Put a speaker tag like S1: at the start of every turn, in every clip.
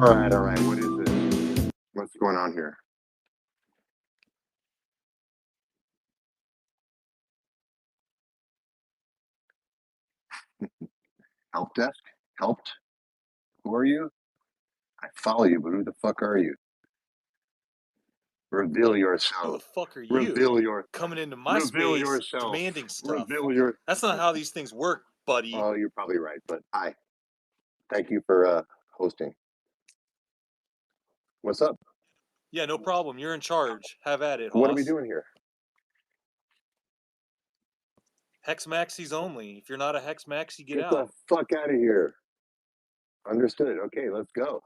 S1: All right. What is this? What's going on here? Help desk? Helped? Who are you? I follow you, but who the fuck are you? Reveal yourself.
S2: Who the fuck are you?
S1: Reveal your
S2: coming into my
S1: reveal
S2: space,
S1: yourself.
S2: demanding stuff.
S1: Reveal your.
S2: That's not how these things work, buddy.
S1: Oh, you're probably right, but hi. Thank you for hosting. What's up?
S2: Yeah, no problem. You're in charge. Have at it, Hoss.
S1: What are we doing here?
S2: Hex Maxis only. If you're not a Hex Maxi, get out.
S1: Get the fuck out of here. Understood. Okay, let's go.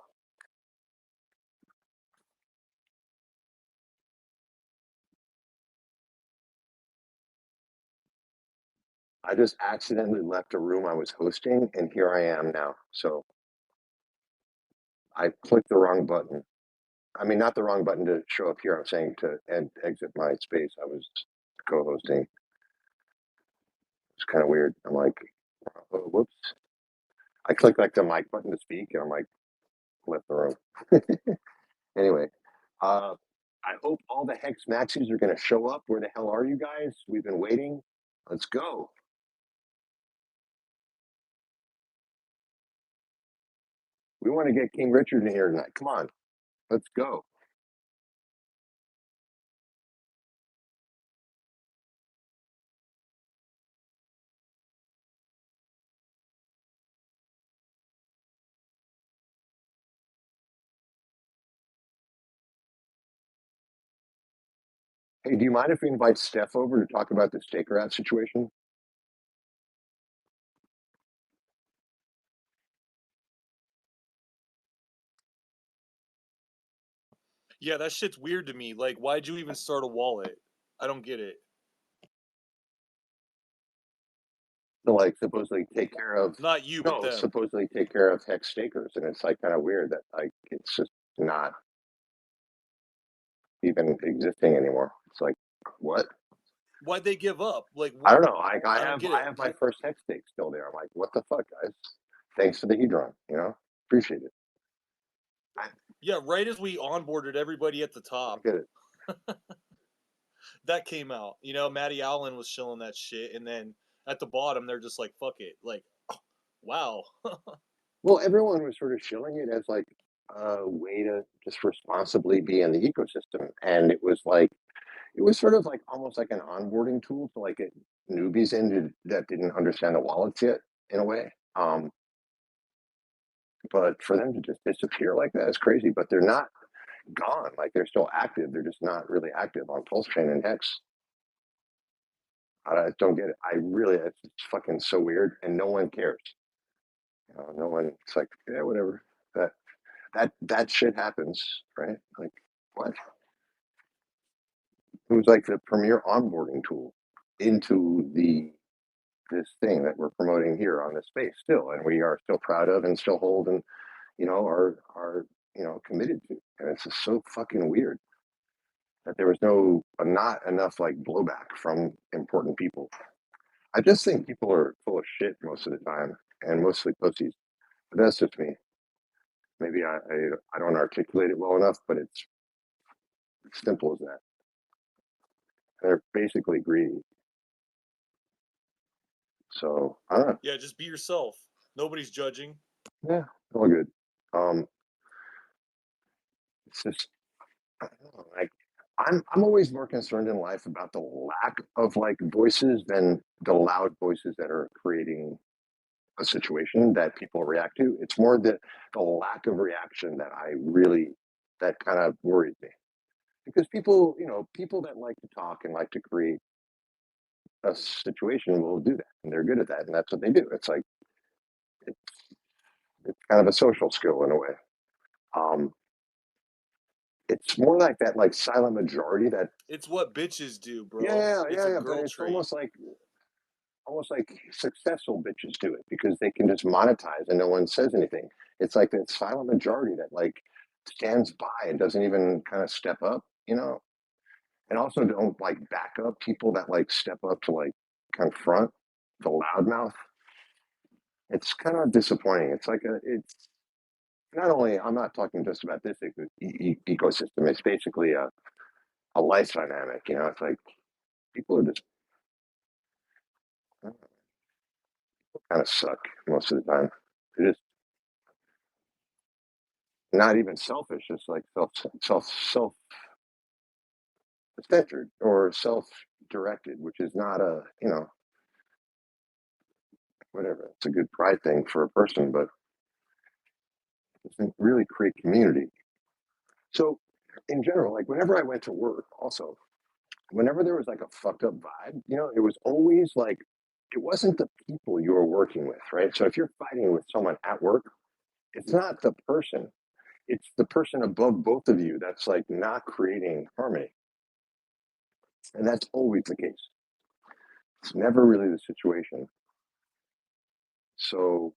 S1: I just accidentally left a room I was hosting, and here I am now. So I clicked the wrong button. I mean, not the wrong button to show up here. I'm saying to exit my space. I was co-hosting. It's kind of weird. I'm like, oh, whoops. I clicked like the mic button to speak, and I'm like, left the room. Anyway, I hope all the Hex Maxis are going to show up. Where the hell are you guys? We've been waiting. Let's go. We want to get King Richard in here tonight. Come on. Let's go. Hey, do you mind if we invite Steph over to talk about the Staker Rat situation?
S2: Yeah, that shit's weird to me. Like, why'd you even start a wallet? I don't get it.
S1: To like supposedly take care of
S2: Not you, but them.
S1: supposedly take care of Hex Stakers, and it's like kind of weird that like it's just not even existing anymore. It's like what?
S2: Why'd they give up? Like,
S1: I don't know. I
S2: don't get it.
S1: have my first Hex stake still there. I'm like, what the fuck, guys? Thanks for the hedron. Appreciate it.
S2: Yeah, right as we onboarded everybody at the top,
S1: I get it.
S2: that came out. Matty Allen was shilling that shit, and then at the bottom, they're just like, fuck it. Like, wow.
S1: Well, everyone was sort of shilling it as like a way to just responsibly be in the ecosystem. And it was like, it was sort of like almost like an onboarding tool to like get newbies that didn't understand the wallets yet in a way. But for them to just disappear like that is crazy. But they're not gone. Like they're still active. They're just not really active on Pulse Chain and Hex. I don't get it. I really, it's fucking so weird, and no one cares. No one. It's like, yeah, whatever. That shit happens, right? Like, what? It was like the premier onboarding tool into this thing that we're promoting here on this space still, and we are still proud of and still hold and are committed to. And it's just so fucking weird that there was not enough like blowback from important people. I just think people are full of shit most of the time and mostly pussies. But that's just me. Maybe I don't articulate it well enough, but it's simple as that. They're basically greedy. So I don't know.
S2: Yeah, just be yourself. Nobody's judging.
S1: Yeah, all good. It's just I don't know, like I'm always more concerned in life about the lack of like voices than the loud voices that are creating a situation that people react to. It's more the lack of reaction that kind of worries me. Because people that like to talk and like to create a situation will do that, and they're good at that, and that's what they do. It's like it's, it's kind of a social skill in a way. Um, it's more like that, like silent majority that
S2: It's what bitches do, bro.
S1: yeah,
S2: It's
S1: yeah,
S2: a
S1: yeah, but
S2: girl
S1: it's
S2: trait.
S1: almost like successful bitches do it because they can just monetize and no one says anything. It's like that silent majority that like stands by and doesn't even kind of step up, and also don't like back up people that like step up to like confront the loudmouth. It's kind of disappointing. It's not only, I'm not talking just about this ecosystem, it's basically a life dynamic. It's like people are just kind of suck most of the time. They're just not even selfish, just like self-centered or self-directed, which is not whatever. It's a good pride thing for a person, but it doesn't really create community. So in general, like whenever I went to work, also, whenever there was like a fucked up vibe, it was always like it wasn't the people you were working with, right? So if you're fighting with someone at work, it's not the person, it's the person above both of you that's like not creating harmony. And that's always the case. It's never really the situation. So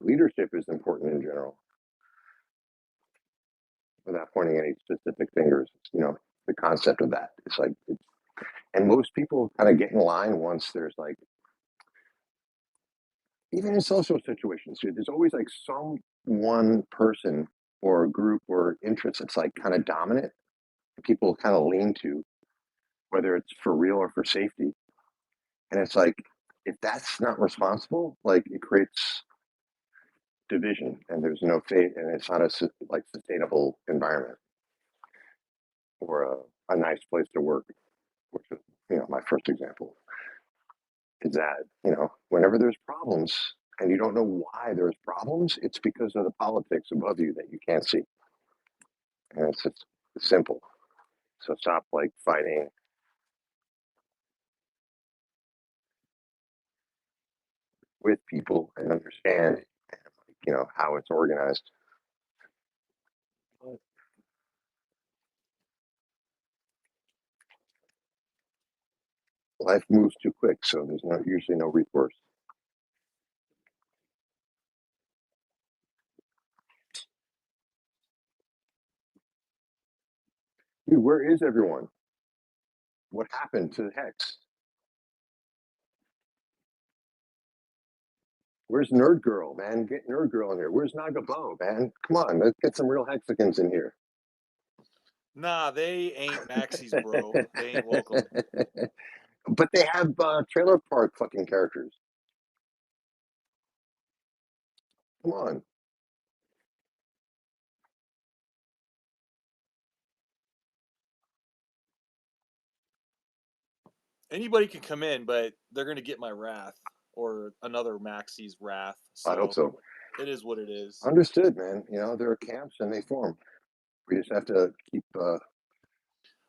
S1: leadership is important in general, without pointing any specific fingers, the concept of that. It's like, and most people kind of get in line once there's like, even in social situations, dude, there's always like some one person or group or interest that's like kind of dominant. People kind of lean to, whether it's for real or for safety. And it's like, if that's not responsible, like it creates division and there's no faith and it's not like sustainable environment or a nice place to work, which is my first example is that whenever there's problems and you don't know why there's problems, it's because of the politics above you that you can't see. And it's just simple. So stop like fighting with people and understand how it's organized. Life moves too quick, so there's usually no recourse. Dude, where is everyone? What happened to the Hex? Where's Nerd Girl, man? Get Nerd Girl in here. Where's Nagabo, man? Come on, let's get some real Hexicans in here.
S2: Nah, they ain't Maxis, bro. They ain't welcome.
S1: But they have trailer park fucking characters. Come on.
S2: Anybody can come in, but they're gonna get my wrath or another Maxi's wrath.
S1: I hope
S2: So
S1: so.
S2: it is what it is.
S1: Understood, man. You know, there are camps and they form. We just have to keep,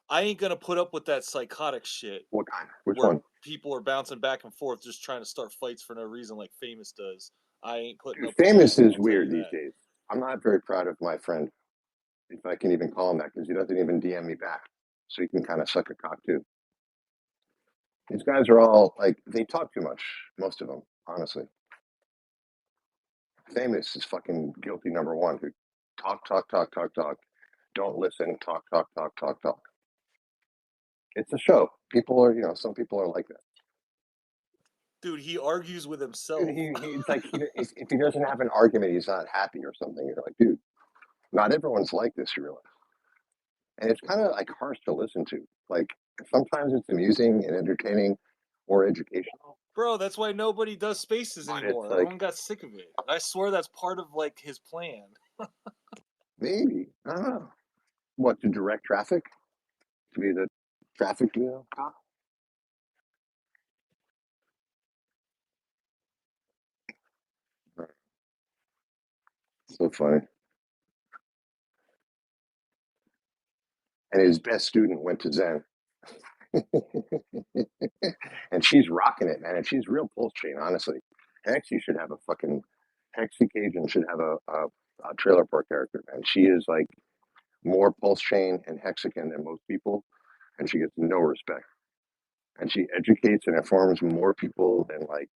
S2: I ain't gonna put up with that psychotic shit
S1: what kind? Which
S2: where
S1: one?
S2: people are bouncing back and forth just trying to start fights for no reason like Famous does. I ain't putting
S1: Dude,
S2: up with that.
S1: famous is
S2: I'll tell you
S1: weird these
S2: that.
S1: days. I'm not very proud of my friend, if I can even call him that, because he doesn't even DM me back. So he can kind of suck a cock too. These guys are all like, they talk too much, most of them, honestly. Famous is fucking guilty number one, who talk, talk, talk, talk, talk. Don't listen, talk, talk, talk, talk, talk. It's a show. People are, you know, some people are like that.
S2: Dude, he argues with
S1: Dude,
S2: himself.
S1: it's like if he doesn't have an argument, he's not happy or something. You're like, dude, not everyone's like this, you realize. And it's kind of like harsh to listen to. Like sometimes it's amusing and entertaining or educational,
S2: Bro, that's why nobody does spaces
S1: but it's
S2: anymore.
S1: like
S2: Everyone got sick of it. I swear that's part of like his plan.
S1: maybe, I don't know. What, to direct traffic? To be the traffic, you know, cop? So funny. And his best student went to Zen. And she's rocking it, man. And she's real pulse chain, honestly. Hexy should have a fucking Hexy Cajun should have a trailer park character, man. She is like more pulse chain and Hexagon than most people, and she gets no respect. And she educates and informs more people than like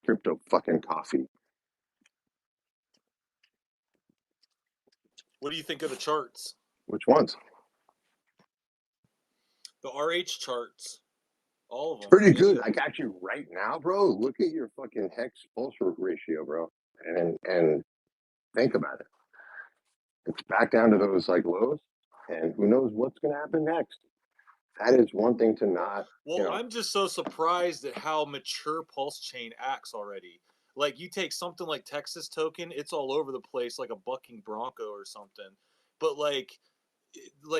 S1: crypto fucking coffee.
S2: What do you think of the charts?
S1: Which ones?
S2: The RH charts. All of
S1: It's
S2: them.
S1: pretty
S2: Any
S1: good.
S2: of
S1: Like
S2: them.
S1: actually, right now, bro, look at your fucking hex pulse ratio, bro, and think about it. It's back down to those like lows, and who knows what's gonna happen next. That is one thing to not, you
S2: Well,
S1: know,
S2: I'm just so surprised at how mature Pulse Chain acts already. Like you take something like Texas Token, it's all over the place like a bucking bronco or something. But like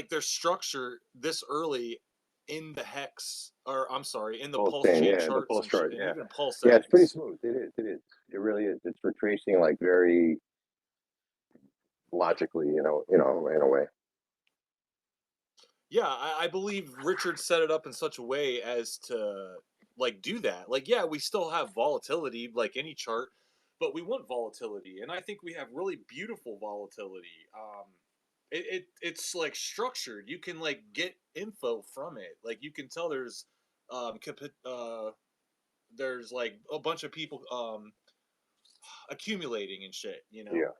S2: their structure this early in the hex or I'm sorry, in the
S1: pulse
S2: Pulse
S1: chain,
S2: Chain
S1: yeah, the
S2: charts
S1: pulse
S2: and
S1: chart,
S2: and
S1: yeah,
S2: even Pulse
S1: yeah, it's pretty
S2: X.
S1: smooth. It is, it is, it really is. It's retracing like very logically, in a way.
S2: Yeah, I believe Richard set it up in such a way as to like do that. Like, yeah, we still have volatility like any chart, but we want volatility, and I think we have really beautiful volatility. It's like structured. You can like get info from it. Like you can tell um, uh, there's like a bunch of people accumulating and shit. You know.
S1: Yeah,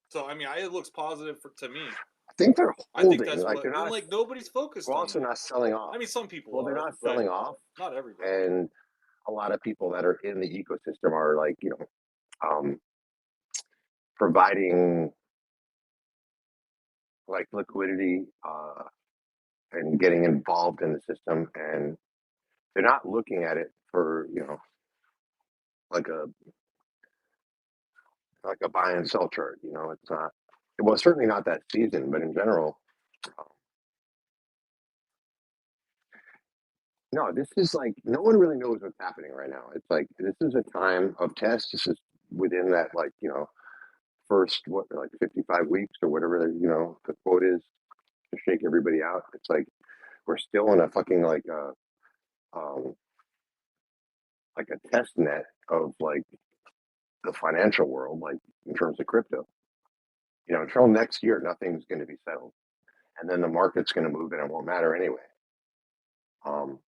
S2: So I mean, it looks positive to me.
S1: I think they're
S2: I think
S1: holding.
S2: that's
S1: Like
S2: what,
S1: they're
S2: and
S1: not.
S2: like nobody's
S1: They're
S2: focused on
S1: also
S2: that.
S1: not selling
S2: I
S1: off.
S2: mean, some people
S1: Well, they're
S2: are,
S1: not
S2: but
S1: selling off,
S2: not everybody.
S1: and a lot of people that are in the ecosystem are like, providing like liquidity and getting involved in the system, and they're not looking at it for like a buy and sell chart. It's not. Well, certainly not that season, but in general, um, no. This is like no one really knows what's happening right now. It's like this is a time of test. This is within that like first what like 55 weeks or whatever the quote is to shake everybody out. It's like we're still in a fucking um like a test net of like the financial world, like in terms of crypto. Until next year, nothing's going to be settled, and then the market's going to move, and it won't matter anyway. Um,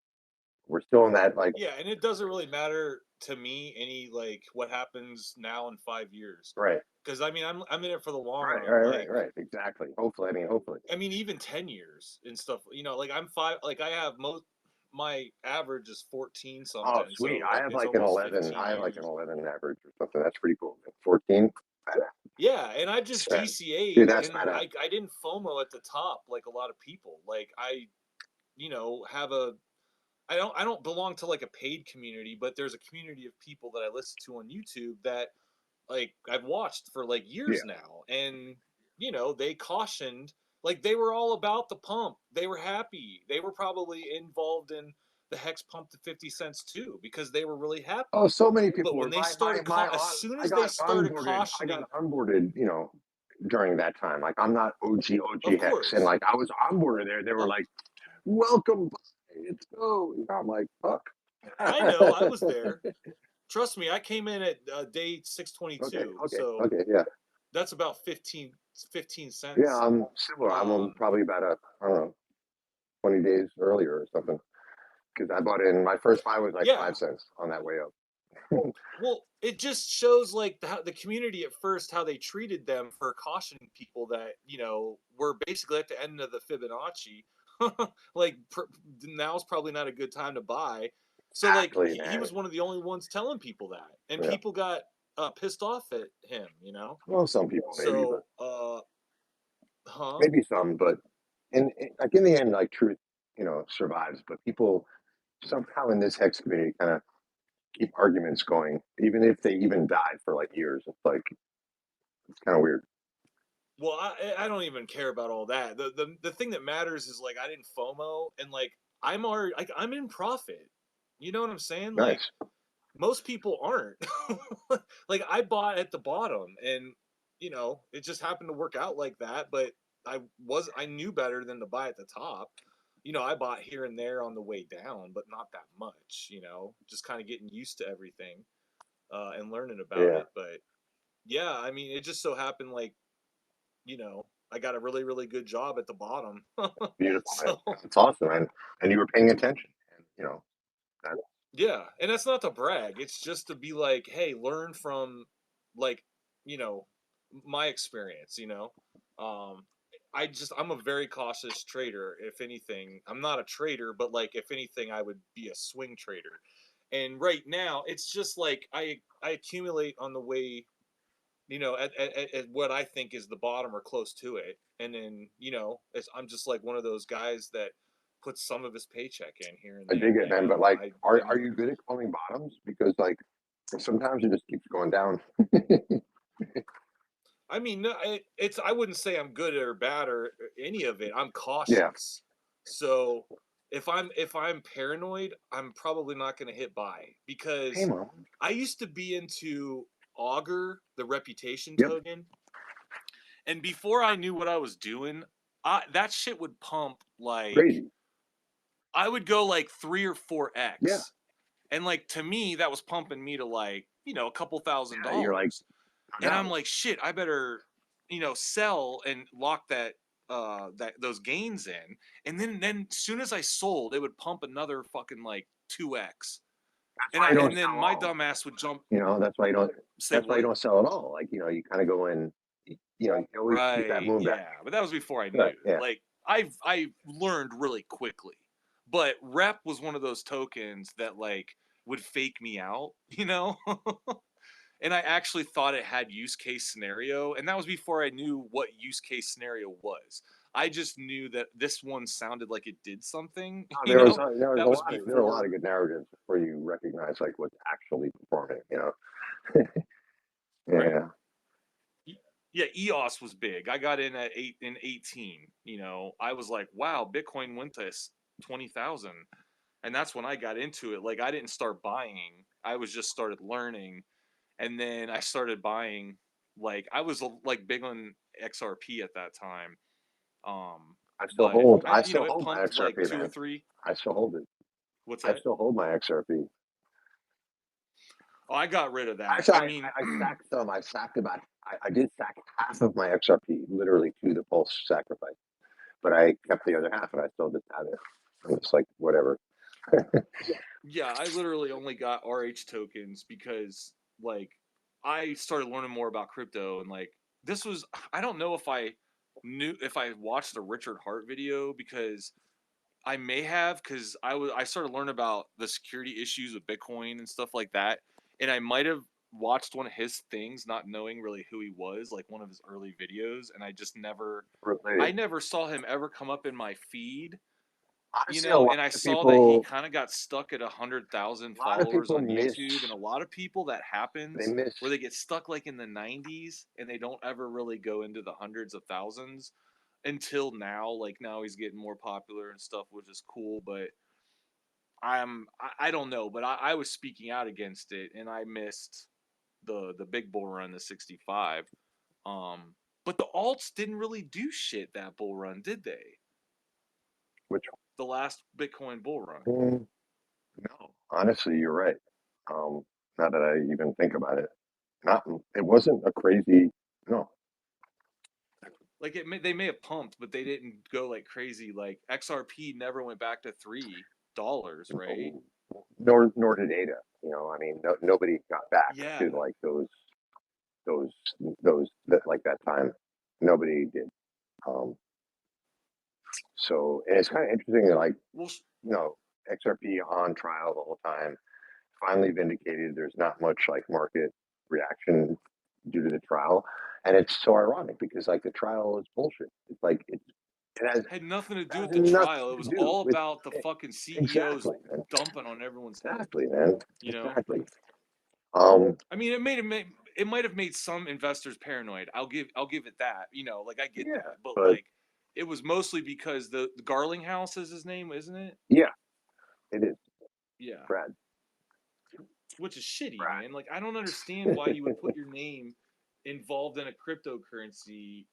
S1: we're still in that like
S2: Yeah, and it doesn't really matter to me any like what happens now in 5 years,
S1: right,
S2: because I mean I'm in it for the long
S1: right,
S2: run.
S1: right, right,
S2: Like
S1: right, exactly. Hopefully, I mean, hopefully.
S2: I mean even 10 years and stuff. Like I'm five. Like I have most my average is 14
S1: Oh,
S2: something,
S1: sweet.
S2: so
S1: I
S2: like
S1: have
S2: it's
S1: like an
S2: almost
S1: 11.
S2: 15
S1: I have like an
S2: years.
S1: 11 average or something. That's pretty cool. 14.
S2: Yeah, and I
S1: That's
S2: just
S1: bad. Dude,
S2: DCA'd,
S1: that's
S2: and
S1: badass.
S2: I didn't FOMO at the top like a lot of people. Like I have a I don't belong to like a paid community, but there's a community of people that I listen to on YouTube that like I've watched for like
S1: Yeah.
S2: years now, and they cautioned Like they were all about the pump. They were happy. They were probably involved in the hex pump to 50 cents too because they were really
S1: Oh,
S2: happy.
S1: so many people
S2: But
S1: were.
S2: when they started, as soon
S1: I
S2: as they
S1: got
S2: started
S1: onboarded. I
S2: cautioning,
S1: got onboarded. You know, during that time. Like I'm not
S2: of
S1: OG Hex, and
S2: course,
S1: like I was onboarded there. They were
S2: oh,
S1: like, "Welcome, let's go." And I'm like, "Fuck."
S2: I know, I was there. Trust me, I came in at day
S1: Okay,
S2: 622,
S1: okay,
S2: so
S1: okay, yeah,
S2: that's about 15
S1: yeah.
S2: cents.
S1: I'm similar. I'm on
S2: Um,
S1: probably about I don't know 20 days earlier or something because I bought in. My first buy was like
S2: yeah,
S1: 5 cents on that way up.
S2: well, it just shows like the community at first how they treated them for cautioning people that were basically at the end of the Fibonacci. Like now's probably not a good time to buy. So like
S1: Exactly,
S2: he
S1: man.
S2: was one of the only ones telling people that, and
S1: Yeah.
S2: people got pissed off at him.
S1: Well, some people maybe, but
S2: So huh?
S1: maybe some, but like in the end, like truth, survives. But people somehow in this hex community kind of keep arguments going, even if they even die for like years. It's like it's kind of weird.
S2: Well, I don't even care about all that. The thing that matters is like I didn't FOMO and like I'm already like I'm in profit. You know what I'm saying? Like
S1: Nice.
S2: most people aren't. Like I bought at the bottom and it just happened to work out like that, but I knew better than to buy at the top. I bought here and there on the way down, but not that much, just kind of getting used to everything and learning about
S1: Yeah.
S2: it. But yeah, I mean, it just so happened like I got a really, really good job at the bottom.
S1: Beautiful, man.
S2: So
S1: It's awesome, man. And you were paying attention. And, that,
S2: yeah, and that's not to brag. It's just to be like, hey, learn from like, you know, my experience, Um I'm a very cautious trader. If anything, I'm not a trader, but like if anything, I would be a swing trader. And right now, it's just like I accumulate on the way at what I think is the bottom or close to it. And then, I'm just like one of those guys that puts some of his paycheck in here and
S1: I dig
S2: there.
S1: it, man. But like, are
S2: And
S1: you good at calling bottoms? Because like sometimes it just keeps going down.
S2: I mean, no, I wouldn't say I'm good or bad or any of it. I'm
S1: Yeah.
S2: cautious. So if I'm paranoid, I'm probably not going to hit buy
S1: Hey,
S2: because
S1: mom.
S2: I used to be into Augur, the reputation
S1: Yep.
S2: token. And before I knew what I was doing, that shit would pump like
S1: Crazy.
S2: I would go like 3 or
S1: Yeah.
S2: 4x. And like to me, that was pumping me to like, a couple thousand
S1: Yeah. You're like,
S2: dollars.
S1: no
S2: And I'm
S1: doubt.
S2: like, shit, I better, sell and lock those gains in. And then as soon as I sold, it would pump another fucking like 2x.
S1: That's
S2: And
S1: why
S2: I
S1: you don't
S2: and then
S1: sell
S2: my
S1: all.
S2: dumbass would jump
S1: That's why you don't.
S2: say
S1: That's why you
S2: what?
S1: don't sell at all. Like, you kind of go in. You can always keep that
S2: Right,
S1: moon back.
S2: yeah, but that was before I
S1: Right.
S2: knew.
S1: Yeah.
S2: Like I learned really quickly. But rep was one of those tokens that like would fake me out, And I actually thought it had use case scenario, and that was before I knew what use case scenario was. I just knew that this one sounded like it did something,
S1: No, there was
S2: That
S1: a
S2: was
S1: lot of there were a lot
S2: before.
S1: of good narratives before you recognize like what's actually performing.
S2: Right.
S1: Yeah.
S2: Yeah, EOS was big. I got in at 18. I was like, wow, Bitcoin went to 20,000, and that's when I got into it. Like, I didn't start buying. I was just started learning, and then I started buying. Like, I was like big on XRP at that time.
S1: I still
S2: But
S1: hold. I still
S2: it
S1: hold my
S2: pumped like
S1: XRP,
S2: two or
S1: man.
S2: three.
S1: I still hold it.
S2: What's
S1: I
S2: that?
S1: still hold my XRP.
S2: Oh, I got rid of that.
S1: Actually,
S2: I
S1: I,
S2: mean,
S1: I sacked some. I sacked about. I did sack half of my XRP, literally to the pulse sacrifice. But I kept the other half, and I still just have it. I'm just like whatever.
S2: yeah, I literally only got RH tokens because like I started learning more about crypto and like this was I don't know if I watched the Richard Hart video because I may have because I started learning about the security issues with Bitcoin and stuff like that, and I might have watched one of his things not knowing really who he was, like one of his early videos, and I
S1: Related.
S2: never saw him ever come up in my feed,
S1: Honestly, a lot
S2: and I
S1: of
S2: saw that he
S1: people,
S2: kind of got stuck at 100,000
S1: a lot of
S2: followers
S1: people
S2: on
S1: miss.
S2: YouTube, and a lot of people that
S1: They
S2: happens
S1: miss.
S2: where they get stuck like in the 90s and they don't ever really go into the hundreds of thousands. until now. Like now he's getting more popular and stuff, which is cool. But I don't know, but I was speaking out against it, and I missed the big bull run, the 65. Um, but the alts didn't really do shit that bull run, did they?
S1: Which
S2: The last Bitcoin bull run.
S1: no, honestly, you're right. Now that I even think about it, not it wasn't a crazy no.
S2: Like they may have pumped, but they didn't go like crazy. Like XRP never went back to $3, right?
S1: No, nor did Ada. You know, I mean, nobody got back
S2: Yeah.
S1: to like those those that like that time. Nobody did. Um, so and it's kind of interesting that like
S2: Well,
S1: you know XRP on trial the whole time, finally vindicated. There's not much like market reaction due to the trial, and it's so ironic because like the trial is bullshit. It's like it
S2: had nothing to do
S1: has
S2: with the
S1: nothing
S2: trial. It
S1: to
S2: was
S1: do
S2: all
S1: with
S2: about the
S1: it.
S2: fucking CEOs
S1: Exactly, man.
S2: dumping on everyone's head.
S1: Exactly, man.
S2: You know.
S1: Exactly. Um,
S2: I mean, it might have made some investors paranoid. I'll give it that. You know, like I get
S1: yeah,
S2: that, but
S1: but
S2: like it was mostly because the Garlinghouse is his name, isn't it?
S1: yeah, it is
S2: Yeah,
S1: Brad.
S2: which is shitty,
S1: Brad.
S2: man. Like I don't understand why you would put your name involved in a cryptocurrency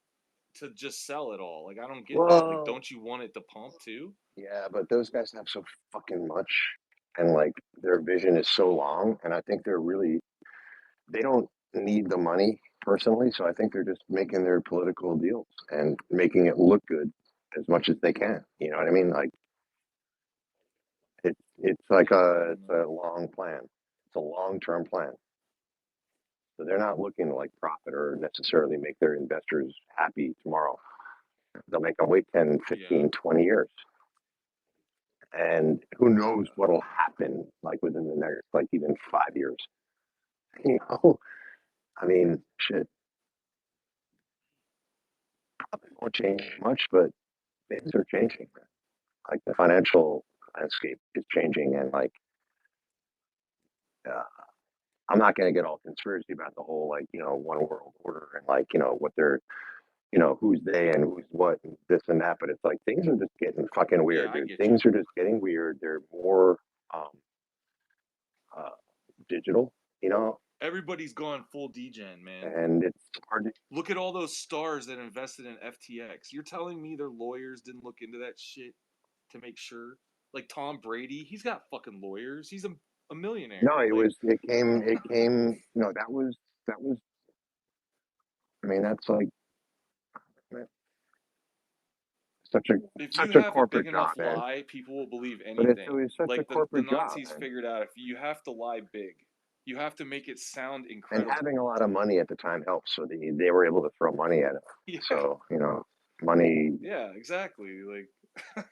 S2: to just sell it all. Like I don't get that. Like
S1: Well,
S2: don't you want it to pump too?
S1: yeah, but those guys have so fucking much, and like their vision is so long, and I think they don't need the money personally, so I think they're just making their political deals and making it look good as much as they can. You know what I mean? Like it's like
S2: Yeah, I don't
S1: it's
S2: know.
S1: a long plan. It's a long term plan. So they're not looking to like profit or necessarily make their investors happy tomorrow. They'll make them wait 10,
S2: Yeah,
S1: 15, 20 years. And who knows
S2: yeah.
S1: what'll happen like within the next like even 5 years. You know, I mean, shit, probably won't change much, but things are changing. Like the financial landscape is changing, and like uh, I'm not going to get all conspiracy about the whole like one world order and like what they're who's they and who's what and this and that, but it's like things are just getting fucking
S2: Yeah,
S1: weird,
S2: I
S1: dude.
S2: get you.
S1: Things are just getting weird. They're more um, uh, digital, you know,
S2: Everybody's gone full degen, man.
S1: and it's hard to.
S2: Look at all those stars that invested in FTX. You're telling me their lawyers didn't look into that shit to make sure? Like Tom Brady, he's got fucking lawyers. He's a
S1: No,
S2: millionaire.
S1: it
S2: Like
S1: was it came. No, that was. I mean, that's like such a
S2: if you
S1: such a
S2: have a big
S1: corporate job,
S2: enough
S1: man.
S2: lie, people will believe
S1: But it
S2: anything.
S1: was such a
S2: Like the
S1: corporate job,
S2: Nazis
S1: man.
S2: figured out if you have to lie big, you have to make it sound
S1: And
S2: incredible.
S1: having a lot of money at the time helped, so they were able to throw money at it.
S2: Yeah,
S1: So money
S2: yeah, exactly. Like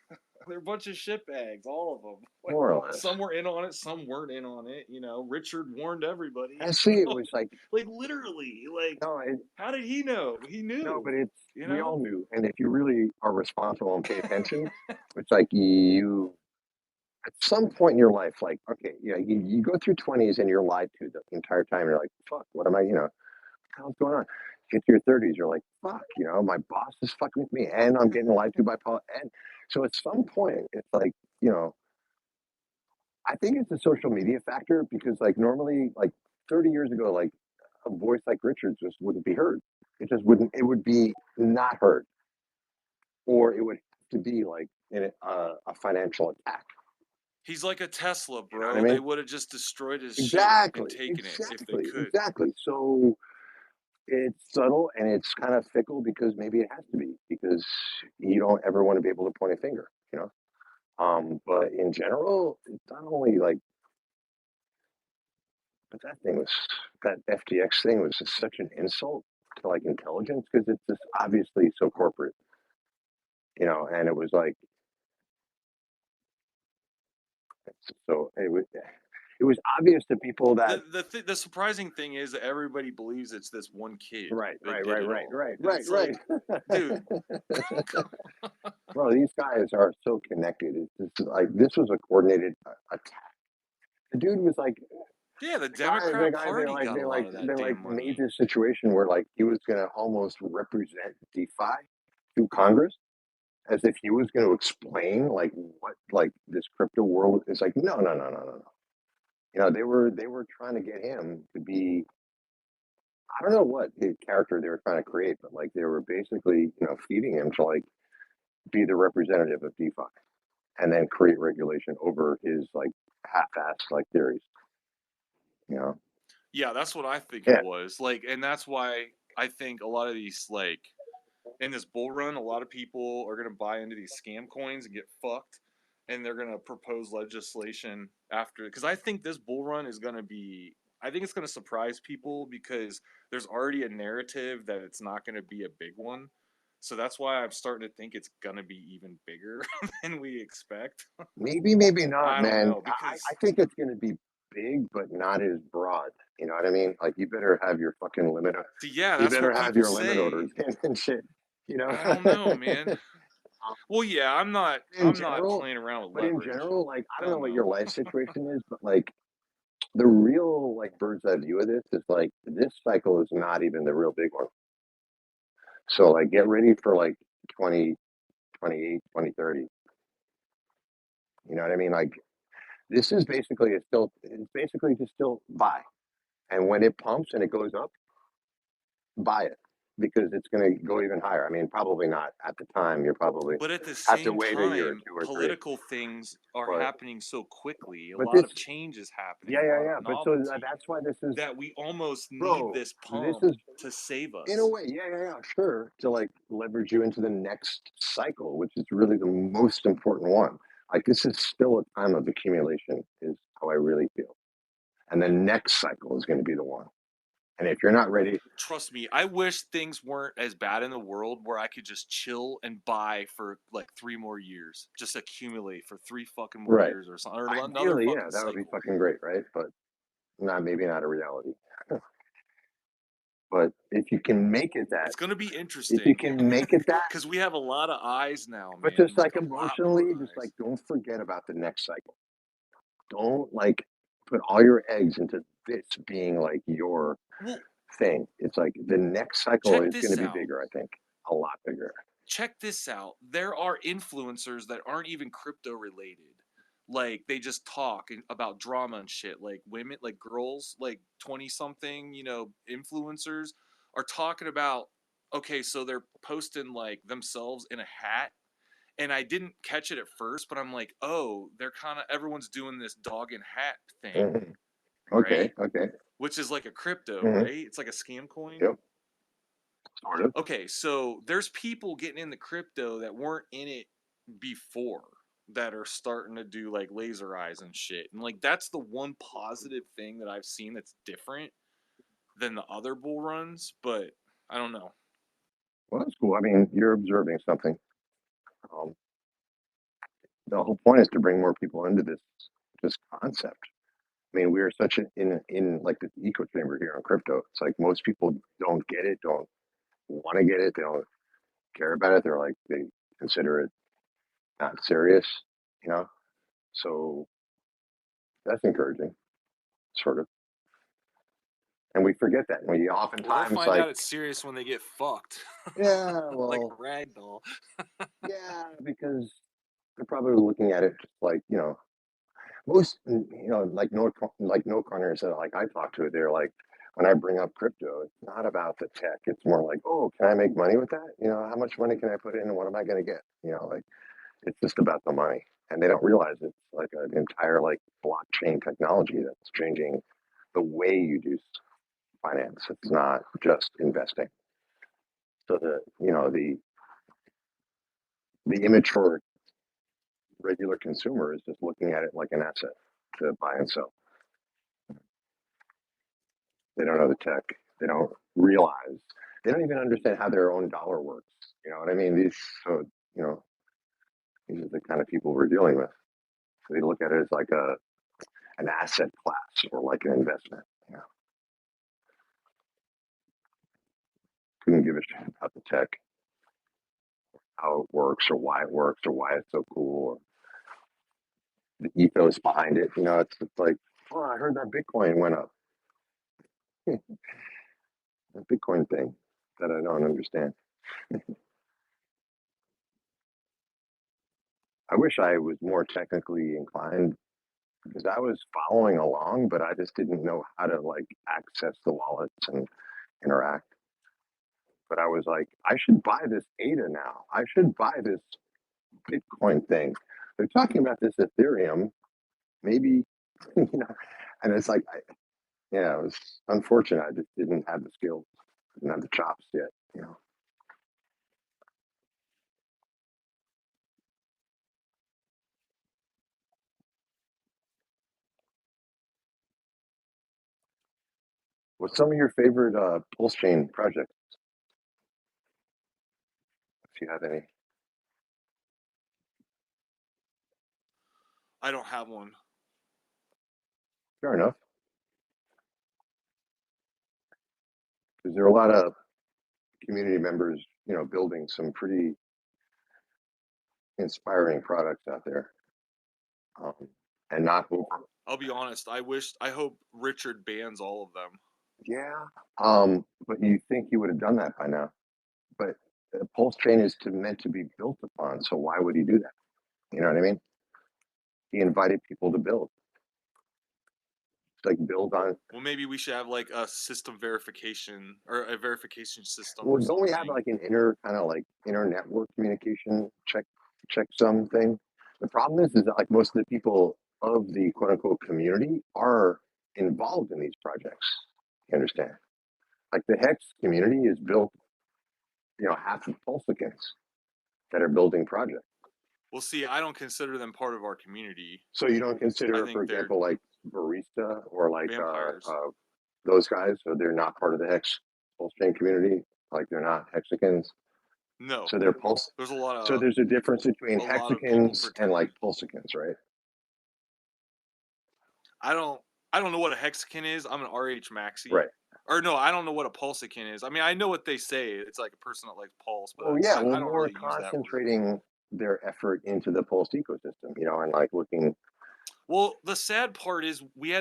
S2: they're a bunch of shitbags, all of them. Like
S1: more or less.
S2: some were in on it, some weren't in on it. You know, Richard warned everybody.
S1: And
S2: You
S1: see, it
S2: know,
S1: was like
S2: like literally, like
S1: no,
S2: how did he know? He
S1: no,
S2: knew.
S1: but it's
S2: You
S1: we
S2: know.
S1: all knew, and if you really are responsible and pay attention, it's like you at some point in your life, like okay, yeah, you go through 20s and you're lied to the entire time. You're like, fuck, what am I? What the hell's going on? Get to your 30s, you're like, fuck, my boss is fucking with me, and I'm getting lied to by Paul. And so at some point, it's like, you know, I think it's a social media factor because like normally, like 30 years ago, like a voice like Richard's just wouldn't be heard. It just wouldn't. It would be not heard, or it would have to be like in a financial attack.
S2: He's like a Tesla,
S1: You know what I
S2: bro. They
S1: mean?
S2: would have just destroyed his shit and
S1: Exactly,
S2: taken it if they
S1: exactly,
S2: could.
S1: exactly. So it's subtle and it's kind of fickle because maybe it has to be because you don't ever want to be able to point a finger, But in general, it's not only like, but that FTX thing was just such an insult to like intelligence because it's just obviously so corporate, and it was like, so it was obvious to people that,
S2: The surprising thing is that everybody believes it's this one kid
S1: right,
S2: that
S1: right,
S2: did
S1: right,
S2: it
S1: right,
S2: all,
S1: right,
S2: and
S1: right,
S2: it's
S1: right.
S2: like, dude,
S1: Well, these guys are so connected. It's just like this was a coordinated attack. The dude was like,
S2: yeah, the
S1: the
S2: Democrat
S1: guy, they
S2: Party
S1: like,
S2: got
S1: they
S2: a lot
S1: like,
S2: of
S1: they
S2: that
S1: like
S2: damn
S1: made
S2: money.
S1: this situation where like he was gonna almost represent DeFi, through Congress as if he was going to explain like what like this crypto world is like. No, no, no, no, no, no. You know, they were trying to get him to be. I don't know what the character they were trying to create, but like they were basically, feeding him to like be the representative of DeFi and then create regulation over his like half-assed like theories. You know,
S2: Yeah, that's what I think it
S1: yeah,
S2: was. Like, and that's why I think a lot of these, like, in this bull run, a lot of people are going to buy into these scam coins and get fucked. And they're going to propose legislation after. Because I think this bull run is going to be. I think it's going to surprise people because there's already a narrative that it's not going to be a big one. So that's why I'm starting to think it's going to be even bigger than we expect.
S1: maybe not,
S2: I don't
S1: man.
S2: know.
S1: I
S2: Because,
S1: think it's going to be big, but not as broad. You know what I mean? Like you better have your fucking limit.
S2: see, yeah,
S1: You
S2: that's
S1: better
S2: what
S1: have
S2: people
S1: your limit orders
S2: say.
S1: and shit. You know.
S2: I don't know, man. Well, yeah, I'm not.
S1: in
S2: I'm not
S1: general,
S2: playing around with
S1: but in
S2: leverage.
S1: general, like I don't
S2: Hell
S1: know what
S2: no.
S1: your life situation is, but like the real like bird's eye view of this is like this cycle is not even the real big one. So like get ready for like 2028, 2030. You know what I mean? Like this is basically it's basically just still buy. And when it pumps and it goes up, buy it because it's going to go even higher. I mean, probably not at the time. You probably
S2: But at the
S1: have to
S2: same
S1: wait a year or
S2: time,
S1: two or three.
S2: political things are
S1: But
S2: happening so quickly. A
S1: but
S2: lot
S1: this,
S2: of change is happening,
S1: yeah,
S2: a
S1: yeah,
S2: lot of
S1: yeah. But so
S2: novelty
S1: that's why this is,
S2: that we almost need
S1: bro.
S2: this
S1: This
S2: pump
S1: is
S2: to save
S1: in a
S2: us.
S1: way, yeah, yeah, yeah, sure, to like leverage you into the next cycle, which is really the most important one. Like this is still a time of accumulation, is how I really feel. And the next cycle is going to be the one. And if you're not ready,
S2: Trust me, I wish things weren't as bad in the world where I could just chill and buy for like 3 more years, just accumulate for 3 fucking more
S1: right?
S2: years or something, or another
S1: Ideally, yeah,
S2: fucking
S1: that would be
S2: cycle.
S1: fucking great, right? But not maybe not a reality. But if you can make it that,
S2: It's gonna be
S1: if you
S2: interesting
S1: can make it that,
S2: because we have a lot of eyes now,
S1: but
S2: man.
S1: just
S2: Like
S1: like
S2: a lot more
S1: emotionally, just like
S2: eyes.
S1: don't forget about the next cycle. Don't like put all your eggs into this being like your
S2: Well,
S1: thing. It's like the next cycle
S2: check
S1: is going to
S2: this
S1: be
S2: out.
S1: bigger, I think, a lot bigger.
S2: Check this out. There are influencers that aren't even crypto related. Like they just talk about drama and shit. Like women, like girls, like 20 something, influencers are talking about, okay, so they're posting like themselves in a hat. And I didn't catch it at first, but I'm like, oh, they're kind of, everyone's doing this dog and hat thing,
S1: Hmm. Okay,
S2: right?
S1: okay.
S2: Which is like a crypto,
S1: Hmm.
S2: right? It's like a scam coin.
S1: Yep, sort of.
S2: Okay, so there's people getting in the crypto that weren't in it before that are starting to do like laser eyes and shit. And like that's the one positive thing that I've seen that's different than the other bull runs, but I don't know.
S1: Well, that's cool. I mean, you're observing something. Um, the whole point is to bring more people into this concept. I mean, we are such an in like the echo chamber here on crypto. It's like most people don't get it, don't want to get it, they don't care about it. They're like they consider it not serious, you know. So that's encouraging, sort of. And we forget that. We
S2: Well, they'll
S1: oftentimes
S2: find
S1: like,
S2: out it's serious when they get fucked.
S1: yeah,
S2: Like
S1: well,
S2: a ragdoll.
S1: yeah, because they're probably looking at it just like most like no corners that like I talk to, they're like when I bring up crypto, it's not about the tech. It's more like, oh, can I make money with that? How much money can I put in and what am I going to get? Like it's just about the money. And they don't realize it's like an entire like blockchain technology that's changing the way you do finance. It's not just investing. So the immature regular consumer is just looking at it like an asset to buy and sell. They don't know the tech. They don't realize. They don't even understand how their own dollar works. You know what I mean? So you know, these are the kind of people we're dealing with. So they look at it as like an asset class or like an investment. Couldn't give a shit about the tech, how it works, or why it's so cool, or the ethos behind it. It's like, oh, I heard that Bitcoin went up. The Bitcoin thing that I don't understand. I wish I was more technically inclined because I was following along, but I just didn't know how to like access the wallets and interact. But I was like, I should buy this ADA now. I should buy this Bitcoin thing. They're talking about this Ethereum, maybe, you know, and it's like, yeah, it was unfortunate. I just didn't have the skills, didn't have the chops yet, you know. What's some of your favorite pulse chain projects, if you have any?
S2: I don't have one.
S1: Fair enough. Because there are a lot of community members, you know, building some pretty inspiring products out there, um, and not over.
S2: I'll be honest. I hope Richard bans all of them.
S1: Yeah, but you think he would have done that by now? But the pulse chain is meant to be built upon, so why would he do that? You know what I mean? He invited people to build. It's like build on.
S2: Well, maybe we should have like a system verification or a verification system
S1: Well,
S2: or
S1: don't we have
S2: something.
S1: like an inner network communication checksum thing? The problem is that like most of the people of the quote unquote community are involved in these projects. You understand? Like the Hex community is built, you know, half of Pulsicans that are building projects.
S2: Well, see, I don't consider them part of our community.
S1: So you don't
S2: I
S1: consider, for
S2: think they're
S1: example, like Barista or like
S2: vampires.
S1: those guys, so they're not part of the Hex Pulse chain community. Like they're not Hexicans.
S2: No,
S1: So they're Pulse.
S2: there's a lot
S1: So
S2: of
S1: there's a difference between
S2: people
S1: Hexicans and like
S2: pretending.
S1: Pulsicans, right?
S2: I don't know what a hexakin is. I'm an RH Maxi.
S1: Right.
S2: Or no, I don't know what a pulsican is. I mean, I know what they say. It's like a person that likes pulse, but
S1: Well, yeah. Well,
S2: I don't
S1: more
S2: really use that word.
S1: concentrating their effort into the Pulse ecosystem, you know, and like looking.
S2: Well, the sad part is we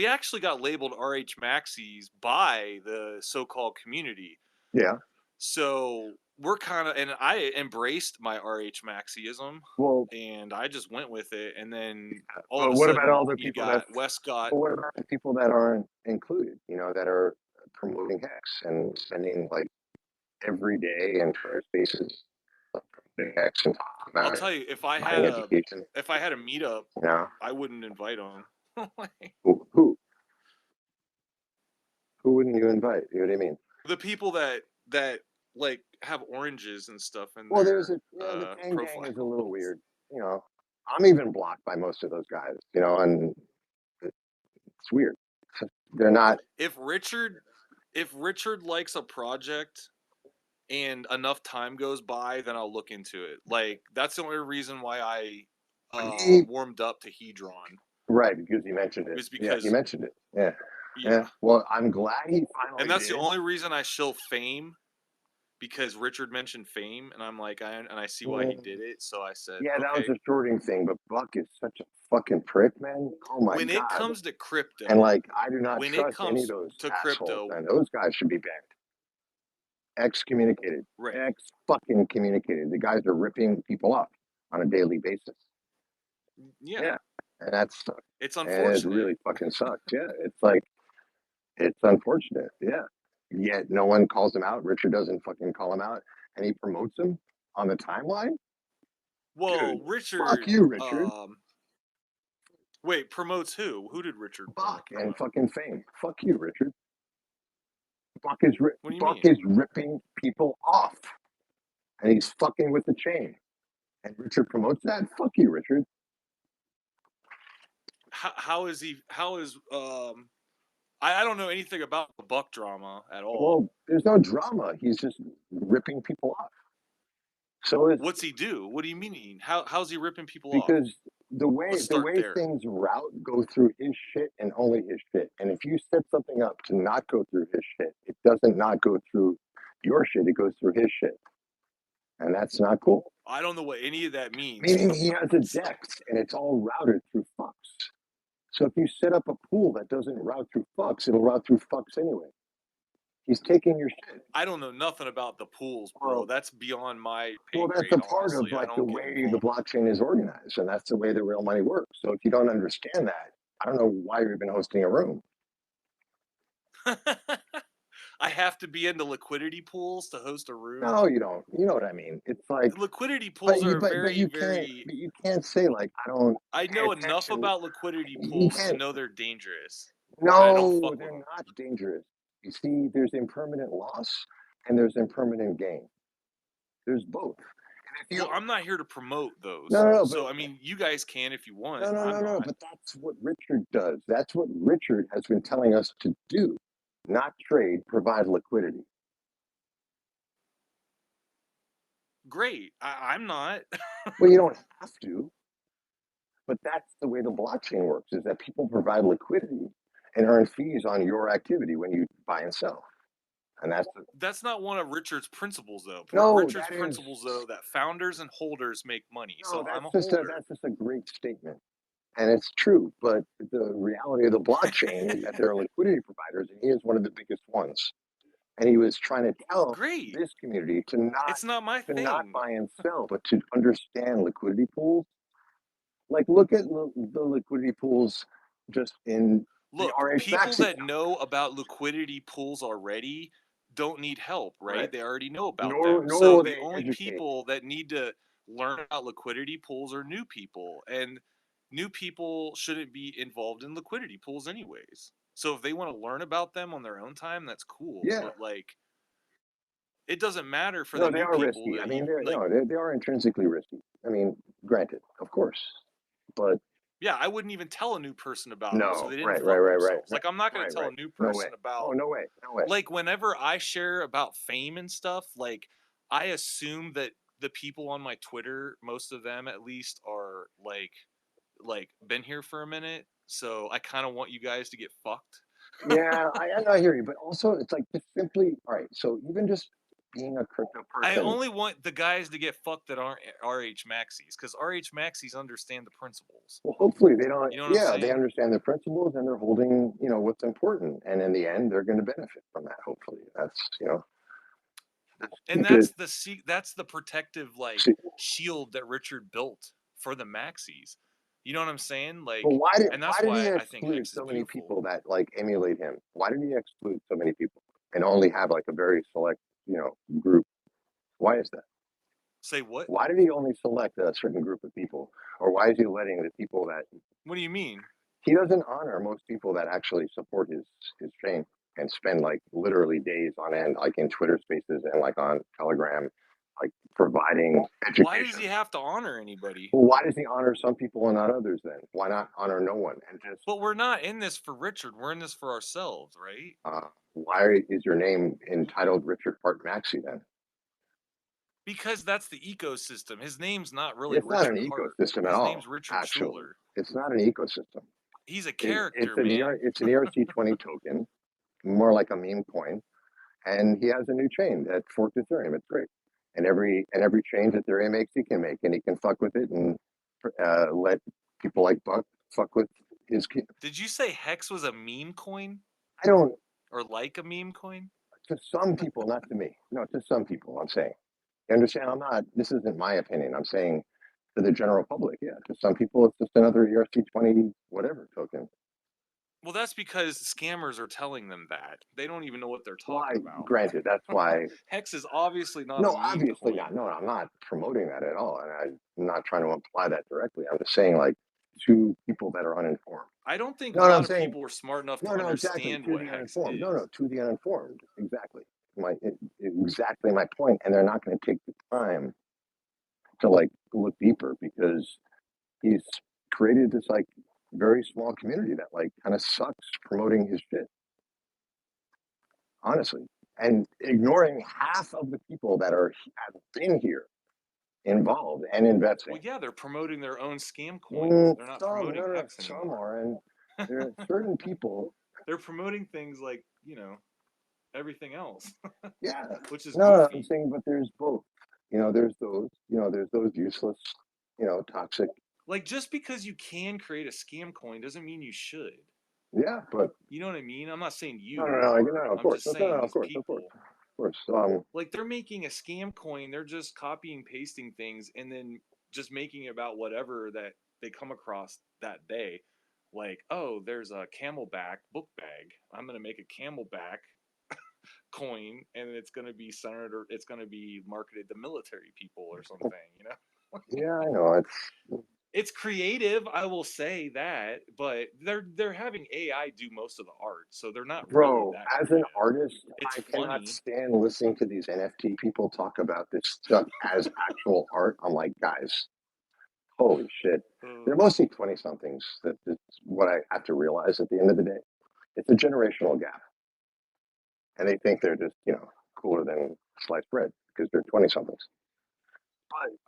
S2: actually got labeled RH Maxis by the so-called community.
S1: Yeah.
S2: So we're kind of, and I embraced my RH Maxiism,
S1: Well,
S2: and I just went with it. And then all of
S1: but
S2: a
S1: what about
S2: sudden,
S1: all the
S2: you
S1: people that?
S2: got Westcott.
S1: But what about the people that aren't included? You know, that are promoting Hex and spending like every day in Twitter spaces, promoting Hex and talking
S2: I'll
S1: about it,
S2: tell you,
S1: providing education.
S2: if I had a meetup,
S1: You know,
S2: I wouldn't invite them.
S1: who who who wouldn't you invite? You know what I mean?
S2: The people that like have oranges and stuff in
S1: Well, there's
S2: their
S1: a the Tang Gang is a little
S2: profiles.
S1: weird. You know, I'm even blocked by most of those guys. You know, and it's weird. They're not
S2: If Richard if Richard likes a project and enough time goes by, then I'll look into it. Like that's the only reason why I
S1: when he
S2: warmed up to Hedron
S1: right because he mentioned it.
S2: is
S1: Yeah, he
S2: because
S1: mentioned it. Yeah,
S2: yeah,
S1: yeah. Well, I'm glad he
S2: and
S1: finally
S2: that's the
S1: did.
S2: only reason I shill Fame because Richard mentioned Fame, and I'm like, I see why he
S1: Mm,
S2: did it. So I said,
S1: yeah, that was
S2: okay.
S1: a shorting thing, but Buck is such a fucking prick, man. Oh my
S2: When it
S1: god.
S2: comes to
S1: And
S2: crypto,
S1: like, I do not
S2: when it
S1: trust any of
S2: comes
S1: those
S2: to
S1: assholes,
S2: crypto,
S1: man. Those guys should be banned. Excommunicated.
S2: right?
S1: Ex fucking communicated. The guys are ripping people off on a daily basis.
S2: Yeah,
S1: Yeah. And that's
S2: it's
S1: and it
S2: unfortunate.
S1: really fucking sucks. Yeah. It's like it's unfortunate. Yeah. Yet no one calls him out. Richard doesn't fucking call him out and he promotes him on the timeline.
S2: Well,
S1: Dude, fuck
S2: Richard,
S1: you, Richard.
S2: wait, promotes who? Who did Richard
S1: Buck and
S2: promote?
S1: fucking Fame. Fuck you, Richard.
S2: What do you
S1: Buck
S2: mean?
S1: is ripping people off, and he's fucking with the chain. And Richard promotes that. Fuck you, Richard.
S2: How is he? How is I don't know anything about the Buck drama at all.
S1: Well, there's no drama. He's just ripping people off. So it's
S2: What's he do? What do you mean? How's he ripping people off?
S1: because the
S2: Let's
S1: way
S2: start there.
S1: things route go through his shit and only his shit. And if you set something up to not go through his shit, it doesn't not go through your shit. It goes through his shit, and that's not cool.
S2: I don't know what any of that means.
S1: Meaning he has a dex, and it's all routed through fucks. So if you set up a pool that doesn't route through fucks, it'll route through fucks anyway. He's taking your shit.
S2: I don't know nothing about the pools, bro.
S1: Well,
S2: That's beyond my pay
S1: well, that's
S2: grade,
S1: a part of
S2: honestly. I
S1: like the
S2: don't get
S1: way the
S2: involved.
S1: blockchain is organized, and that's the way the real money works. So if you don't understand that, I don't know why you're even hosting a room.
S2: I have to be into liquidity pools to host a room.
S1: No, you don't. You know what I mean? It's like,
S2: Liquidity
S1: but
S2: pools
S1: you,
S2: are
S1: but
S2: very,
S1: you can't,
S2: very.
S1: but you can't say like I don't
S2: I
S1: pay
S2: know enough
S1: attention.
S2: about liquidity
S1: You
S2: pools to
S1: can't.
S2: know they're dangerous, and I don't
S1: No,
S2: fuck with
S1: they're
S2: them.
S1: not dangerous. You see, there's impermanent loss and there's impermanent gain. There's both. And if you
S2: Well, I'm not here to promote
S1: no,
S2: those.
S1: no, no, but
S2: So, I mean, you guys can if you
S1: no,
S2: want.
S1: no, no,
S2: I'm
S1: no.
S2: not.
S1: But that's what Richard does. That's what Richard has been telling us to do. Not trade, provide liquidity.
S2: Great. I'm not.
S1: Well, you don't have to, but that's the way the blockchain works, is that people provide liquidity and earn fees on your activity when you buy and sell. And that's the,
S2: That's not one of Richard's principles, though.
S1: no,
S2: Richard's
S1: that is
S2: principles, though, that founders and holders make money.
S1: no,
S2: So I'm a
S1: that's
S2: holder.
S1: just a great statement. And it's true, but the reality of the blockchain is that there are liquidity providers, and he is one of the biggest ones. And he was trying to tell
S2: Great.
S1: this community
S2: It's not my
S1: to not
S2: thing.
S1: buy and sell, but to understand liquidity pools. Like look at the liquidity pools just in the
S2: Look,
S1: RH
S2: people
S1: Maxi
S2: that
S1: account,
S2: know about liquidity pools already don't need help, right?
S1: right?
S2: They already know about
S1: Nor
S2: them.
S1: nor
S2: So
S1: will
S2: the
S1: they
S2: only
S1: educate.
S2: people that need to learn about liquidity pools are new people. And new people shouldn't be involved in liquidity pools anyways. So if they want to learn about them on their own time, that's cool.
S1: Yeah,
S2: But like it doesn't matter for the
S1: no, they
S2: new
S1: are
S2: people
S1: risky. I
S2: that
S1: mean,
S2: you
S1: they're
S2: like.
S1: no, they are intrinsically risky. I mean, granted, of course, but
S2: Yeah, I wouldn't even tell a new person about them so
S1: no,
S2: they didn't
S1: right, right,
S2: fuck
S1: right, right,
S2: themselves.
S1: right,
S2: Like I'm not going to
S1: right,
S2: tell
S1: right.
S2: a new
S1: No way.
S2: person about
S1: Oh, no way, no way.
S2: like whenever I share about fame and stuff, like I assume that the people on my Twitter, most of them at least, are like been here for a minute. So I kind of want you guys to get fucked.
S1: Yeah, I hear you, but also it's like just simply all right. So even just being a crypto
S2: I
S1: person,
S2: only want the guys to get fucked that aren't RH Maxis because RH Maxis understand the principles.
S1: well, hopefully they don't.
S2: You know what I'm
S1: Yeah, they
S2: saying?
S1: understand the principles and they're holding, what's important, and in the end, they're going to benefit from that. Hopefully, that's
S2: And
S1: keep it.
S2: that's the protective like
S1: See,
S2: shield that Richard built for the Maxis. You know what I'm saying?
S1: but
S2: Like, and
S1: why
S2: that's
S1: did he
S2: why I think
S1: exclude
S2: Hex is
S1: so many
S2: beautiful.
S1: people that like emulate him? Why did he exclude so many people and only have like a very select, group? Why is that?
S2: Say what?
S1: Why did he only select a certain group of people, or why is he letting the people that
S2: What do you mean?
S1: he doesn't honor most people that actually support his chain and spend like literally days on end, like in Twitter Spaces and like on Telegram, like providing
S2: Why does
S1: education.
S2: he have to honor anybody?
S1: Well, why does he honor some people and not others then? Why not honor no one and just
S2: But we're not in this for Richard. We're in this for ourselves, right?
S1: why is your name entitled Richard Part Maxi then?
S2: Because that's the ecosystem. His name's not really
S1: It's not an
S2: Richard Hart.
S1: ecosystem at
S2: His
S1: all,
S2: name's Richard
S1: actually.
S2: Schuler.
S1: It's not an ecosystem.
S2: He's a character,
S1: It's an ERC20 token, more like a meme coin, and he has a new chain that forked Ethereum. It's great, and every change Ethereum makes, he can make, and he can fuck with it and let people like Buck fuck with his.
S2: Did you say Hex was a meme coin
S1: I don't.
S2: or like a meme coin?
S1: To some people, not to me. No, to some people, I'm saying. You understand? I'm not. This isn't my opinion. I'm saying to the general public. Yeah, to some people, it's just another ERC20 whatever token.
S2: Well, that's because scammers are telling them that. They don't even know what they're
S1: Why?
S2: talking about.
S1: Granted, that's why.
S2: Hex is obviously not a
S1: No,
S2: meme
S1: obviously
S2: coin.
S1: not. No, I'm not promoting that at all, and I'm not trying to imply that directly. I'm just saying, like, to people that are uninformed.
S2: I don't think a
S1: No, no, I'm
S2: lot of
S1: saying
S2: people are smart enough
S1: no,
S2: to
S1: no, exactly.
S2: understand
S1: To
S2: what
S1: the
S2: Hex
S1: uninformed. No, no,
S2: is.
S1: to the uninformed. Exactly. Exactly my point. And they're not going to take the time to like look deeper because he's created this like very small community that like kind of sucks promoting his shit, honestly, and ignoring half of the people that have been here involved and investing.
S2: Well, yeah, they're promoting their own scam coins. They're not
S1: Some, no,
S2: promoting
S1: no,
S2: Hex
S1: some
S2: anymore.
S1: are, and there are certain people.
S2: They're promoting things like, everything else,
S1: Yeah,
S2: which is
S1: no, no, I'm
S2: goofy.
S1: saying, but there's both. There's those useless, toxic.
S2: Like, just because you can create a scam coin doesn't mean you should.
S1: Yeah, but
S2: You know what I mean? I'm not saying you
S1: no,
S2: are.
S1: of
S2: I'm
S1: course,
S2: just saying these
S1: of
S2: people.
S1: course.
S2: Like they're making a scam coin. They're just copying, pasting things, and then just making it about whatever that they come across that day. Like, oh, there's a camelback book bag. I'm gonna make a camelback coin, and it's gonna be centered, or it's gonna be marketed to military people or something. You know,
S1: yeah, I know
S2: it's creative. I will say that, but they're having AI do most of the art, so they're not really
S1: bro.
S2: that
S1: As an
S2: creative.
S1: artist,
S2: It's
S1: I cannot
S2: funny.
S1: stand listening to these NFT people talk about this stuff as actual art. I'm like, guys, holy shit. They're mostly 20 somethings. That's what I have to realize at the end of the day. It's a generational gap. And they think they're just, cooler than sliced bread because they're 20 somethings.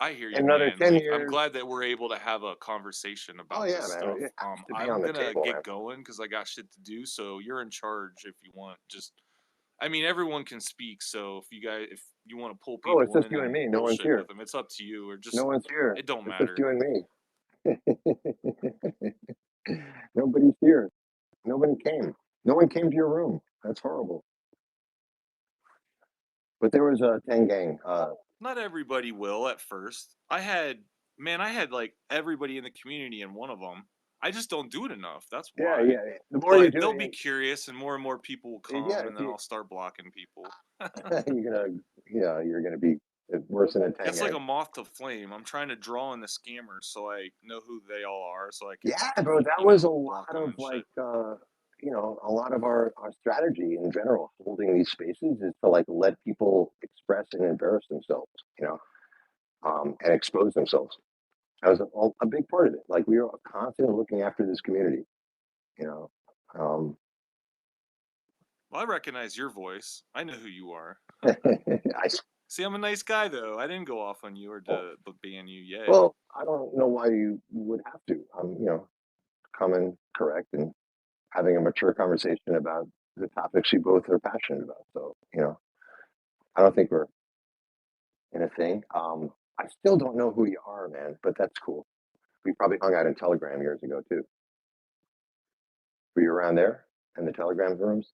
S2: I hear
S1: In
S2: you,
S1: another
S2: man.
S1: 10
S2: Like, I'm
S1: years,
S2: glad that we're able to have a conversation
S1: oh,
S2: about
S1: yeah,
S2: this
S1: man.
S2: stuff.
S1: It has to be on
S2: I'm
S1: the
S2: gonna
S1: table, man.
S2: get going because I got shit to do. So you're in charge if you want. Just, I mean, everyone can speak. So if you want to pull
S1: Bro, it's
S2: people
S1: just
S2: in
S1: you and
S2: and
S1: me. No one's
S2: bullshit
S1: here.
S2: with them, it's up to you. Or
S1: No
S2: just,
S1: one's here.
S2: it don't
S1: It's just
S2: matter.
S1: you and me. Nobody's here. Nobody came. No one came to your room. That's horrible. But there was a 10 gang.
S2: Not everybody will at first. I had like everybody in the community in one of them. I just don't do it enough. That's
S1: Yeah,
S2: why.
S1: yeah. The more you
S2: But
S1: do
S2: they'll be
S1: it,
S2: curious, and more people will
S1: yeah,
S2: come,
S1: if
S2: and then
S1: you,
S2: I'll start blocking people.
S1: you're gonna be worse than a 10
S2: It's like
S1: gang.
S2: a moth to flame. I'm trying to draw in the scammers so I know who they all are, so I can,
S1: Yeah, bro, that was a lot
S2: block them
S1: of
S2: and shit.
S1: a lot of our strategy in general, holding these spaces is to like let people express and embarrass themselves, and expose themselves. That was a big part of it. Like we were constantly looking after this community, you know. Um,
S2: Well, I recognize your voice. I know who you are.
S1: I
S2: See, I'm a nice guy, though. I didn't go off on you or
S1: well,
S2: to ban you yet.
S1: well, I don't know why you would have to. Coming correct and having a mature conversation about the topics you both are passionate about. So, I don't think we're in a thing. I still don't know who you are, man, but that's cool. We probably hung out in Telegram years ago too. Were you around there in the Telegram rooms?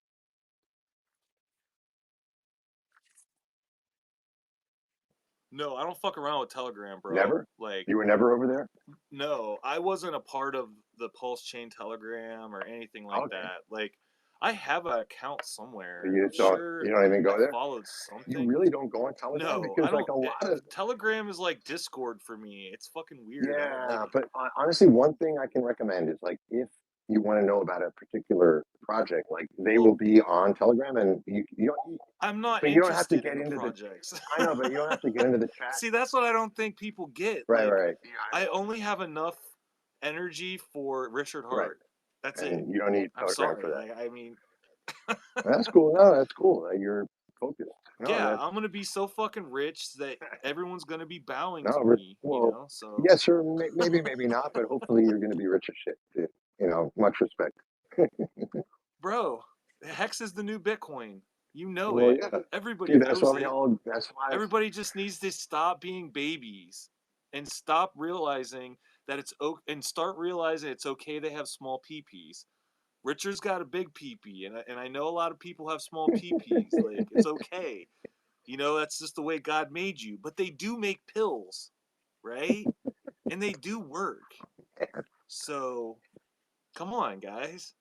S2: No, I don't fuck around with Telegram, bro.
S1: Never?
S2: Like,
S1: You were never over there?
S2: no, I wasn't a part of the Pulse Chain Telegram or anything like
S1: Okay.
S2: that. Like, I have an account somewhere.
S1: You
S2: I'm
S1: just don't
S2: sure
S1: you don't even
S2: I
S1: go there?
S2: followed
S1: You
S2: something.
S1: really don't go on Telegram
S2: No, I
S1: because like
S2: don't.
S1: a lot of
S2: Telegram is like Discord for me. It's fucking weird. I don't like
S1: yeah,
S2: it.
S1: but honestly, one thing I can recommend is like if you want to know about a particular project, like they
S2: Well,
S1: will be on Telegram, and
S2: I'm not
S1: but you don't have to
S2: interested
S1: get
S2: in the
S1: into the.
S2: projects.
S1: I know, but you don't have to get into the chat.
S2: See, that's what I don't think people get.
S1: Right,
S2: Like,
S1: right. Yeah, I
S2: I
S1: know.
S2: only have enough energy for Richard
S1: Right,
S2: Hart. That's it.
S1: and you don't need
S2: I'm
S1: Telegram for
S2: sorry.
S1: that.
S2: Like, I mean,
S1: That's cool. No, that's cool. That you're focused. No,
S2: yeah,
S1: that's
S2: I'm gonna be so fucking rich that everyone's gonna be bowing
S1: no.
S2: to me.
S1: Well,
S2: So,
S1: yes, sir. Maybe, maybe not. But hopefully, you're going to be rich as shit. Much respect.
S2: bro, Hex is the new Bitcoin. You know
S1: Well,
S2: it.
S1: yeah. See,
S2: Everybody
S1: that's why
S2: knows
S1: we
S2: it.
S1: all. That's why.
S2: Everybody just needs to stop being babies and stop realizing that and start realizing it's okay to have small peepees. Richard's got a big peepee, and I know a lot of people have small peepees. Like, it's okay. That's just the way God made you. But they do make pills, right? And they do work. So, come on, guys.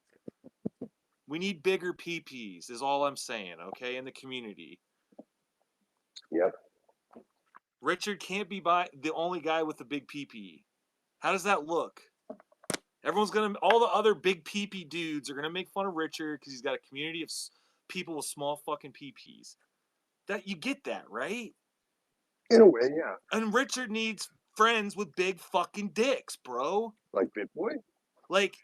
S2: We need bigger peepees, is all I'm saying, okay, in the community.
S1: Yep.
S2: Richard can't be the only guy with a big peepee. How does that look? All the other big peepee dudes are gonna make fun of Richard because he's got a community of people with small fucking peepees. That you get that, right?
S1: In a way, yeah.
S2: And Richard needs friends with big fucking dicks, bro.
S1: Like BitBoy.
S2: Like,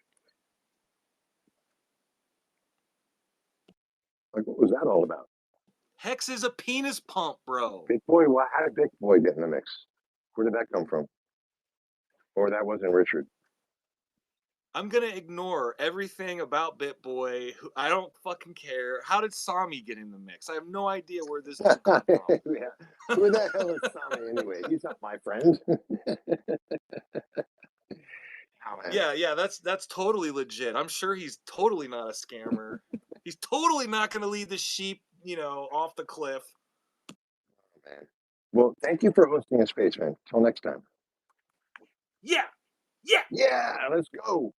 S1: Like what was that all about?
S2: Hex is a penis pump, bro.
S1: BitBoy. Well, how did BitBoy get in the mix? Where did that come from? Or that wasn't Richard?
S2: I'm gonna ignore everything about BitBoy. I don't fucking care. How did Sami get in the mix? I have no idea where this dude come from.
S1: Yeah. Who the hell is Sami anyway? He's not my friend. Oh, man.
S2: Yeah, that's totally legit. I'm sure he's totally not a scammer. He's totally not going to lead the sheep, off the cliff.
S1: Man. Well, thank you for hosting a space, man. Till next time.
S2: Yeah, yeah.
S1: Yeah, let's go.